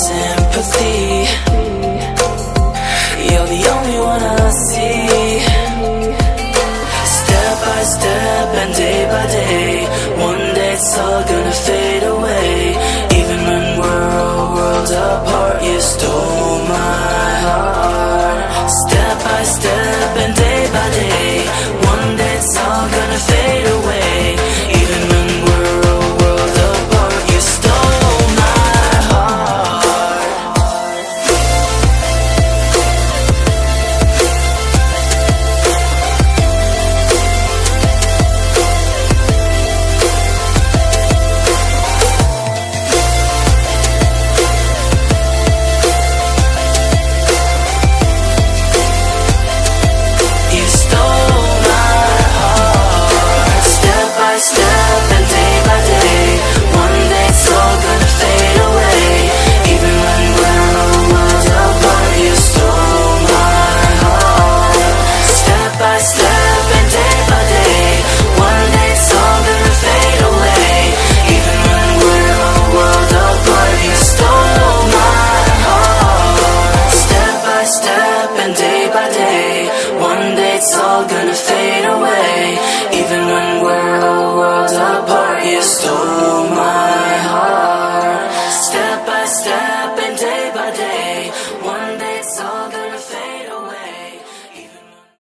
sympathy. You're the only one I see. Step by step and day by day, one day it's all gonna fade away. Even when we're all worlds apart, you stole my heart. Step by step and day by day, one day it's all gonna fade away. Even when we're all worlds apart, you stole my heart. You stole my heart. Step by step and day by day, one day it's all gonna fade away. Even when we're all worlds apart, you stole my heart. Step by step and day by day, one day it's all gonna fade away. Even when we're all worlds apart, you stole my heart. Step by step and day by day, one day it's all gonna fade away. Even when we're all worlds apart, you stole my heart. Step by step.